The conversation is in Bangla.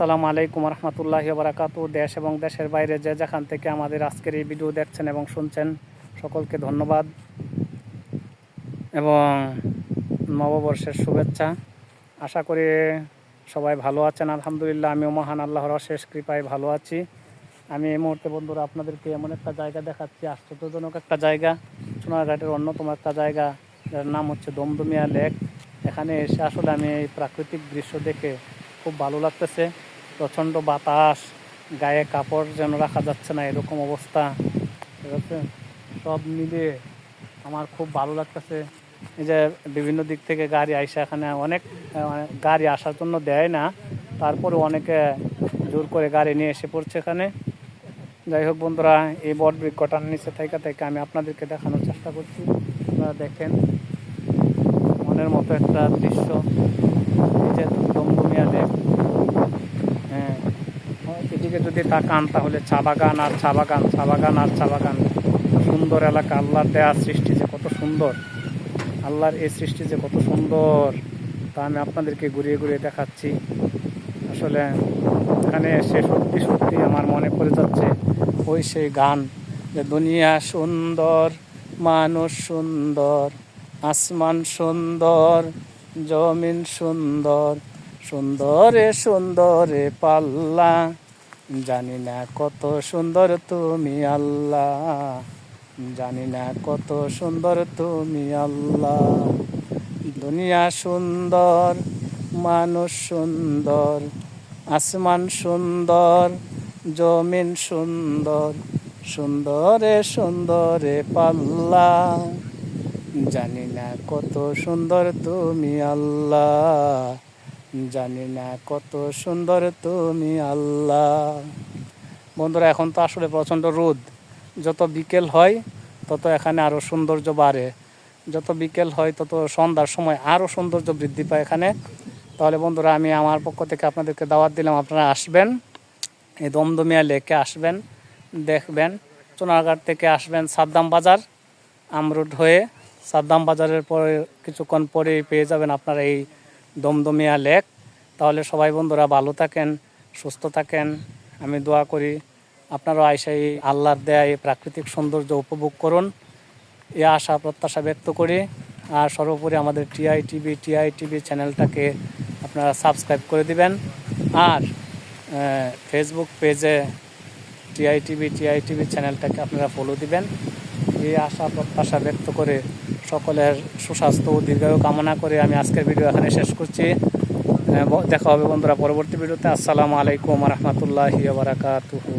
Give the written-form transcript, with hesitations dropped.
আসসালামু আলাইকুম রহমতুল্লাহি ওয়া বারাকাতুহু। দেশ এবং দেশের বাইরে যে যেখান থেকে আমাদের আজকের এই ভিডিও দেখছেন এবং শুনছেন সকলকে ধন্যবাদ এবং নববর্ষের শুভেচ্ছা। আশা করি সবাই ভালো আছেন। আলহামদুলিল্লাহ, আমিও মহান আল্লাহর অশেষ কৃপায় ভালো আছি। আমি এই মুহূর্তে বন্ধুরা আপনাদেরকে এমন একটা জায়গা দেখাচ্ছি, আশ্চর্যজনক একটা জায়গা, সোনারঘাটের অন্যতম একটা জায়গা, যার নাম হচ্ছে দমদমিয়া লেক। এখানে এসে আসলে আমি এই প্রাকৃতিক দৃশ্য দেখে খুব ভালো লাগতেছে। প্রচণ্ড বাতাস, গায়ে কাপড় যেন রাখা যাচ্ছে না, এরকম অবস্থা। ঠিক আছে, সব মিলিয়ে আমার খুব ভালো লাগতেছে। এই যে বিভিন্ন দিক থেকে গাড়ি আইসা, এখানে অনেক গাড়ি আসার জন্য দেয় না, তারপরে অনেকে জোর করে গাড়ি নিয়ে এসে পড়ছে এখানে। যাই হোক বন্ধুরা, এই বট বৃক্ষটার নিচে থেকে আমি আপনাদেরকে দেখানোর চেষ্টা করছি। আপনারা দেখেন, মনের মতো একটা দৃশ্য। এই যে দমদমিয়া লেক, হ্যাঁ, এদিকে যদি তাকান তাহলে চা বাগান আর চা বাগান, চা বাগান আর চা বাগান। সুন্দর এলাকা, আল্লাহর দেওয়ার সৃষ্টি যে কত সুন্দর, আল্লাহর এই সৃষ্টি যে কত সুন্দর, তা আমি আপনাদেরকে ঘুরিয়ে ঘুরিয়ে দেখাচ্ছি। আসলে এখানে এসে সত্যি সত্যি আমার মনে পড়ে যাচ্ছে ওই সেই গান, যে দুনিয়া সুন্দর, মানুষ সুন্দর, আসমান সুন্দর, জমিন সুন্দর, সুন্দরে সুন্দরে পাল্লা, জানি না কত সুন্দর তুমি আল্লাহ, জানি না কত সুন্দর তুমি আল্লাহ। দুনিয়া সুন্দর, মানুষ সুন্দর, আসমান সুন্দর, জমিন সুন্দর, সুন্দরে সুন্দরে পাল্লা, জানি না কত সুন্দর তুমি আল্লাহ, জানি না কত সুন্দর তুমি আল্লাহ। বন্ধুরা, এখন তো আসলে প্রচণ্ড রোদ, যত বিকেল হয় তত এখানে আরও সৌন্দর্য বাড়ে, যত বিকেল হয় তত সন্ধ্যার সময় আরও সৌন্দর্য বৃদ্ধি পায় এখানে। তাহলে বন্ধুরা, আমি আমার পক্ষ থেকে আপনাদেরকে দাওয়াত দিলাম, আপনারা আসবেন, এই দমদমিয়া লেকে আসবেন, দেখবেন। সোনারঘাট থেকে আসবেন সাদ্দাম বাজার, আমরুট হয়ে সাদ্দাম বাজারের পরে কিছুক্ষণ পরেই পেয়ে যাবেন আপনারা এই দমদমিয়া লেক। তাহলে সবাই বন্ধুরা ভালো থাকেন, সুস্থ থাকেন। আমি দোয়া করি আপনারাও আইসা এই আল্লাহর দেয়া এই প্রাকৃতিক সৌন্দর্য উপভোগ করুন, এই আশা প্রত্যাশা ব্যক্ত করি। আর সর্বোপরি আমাদের টিআইটিভি চ্যানেলটাকে আপনারা সাবস্ক্রাইব করে দিবেন, আর ফেসবুক পেজে টিআইটিভি চ্যানেলটাকে আপনারা ফলো দিবেন। এই আশা প্রত্যাশা ব্যক্ত করে সকলের সুস্বাস্থ্য ও দীর্ঘায়ু কামনা করে আমি আজকের ভিডিও এখানে শেষ করছি। দেখা হবে বন্ধুরা পরবর্তী ভিডিওতে। আসসালামু আলাইকুম রহমতুল্লাহি ওয়া বারাকাতুহু।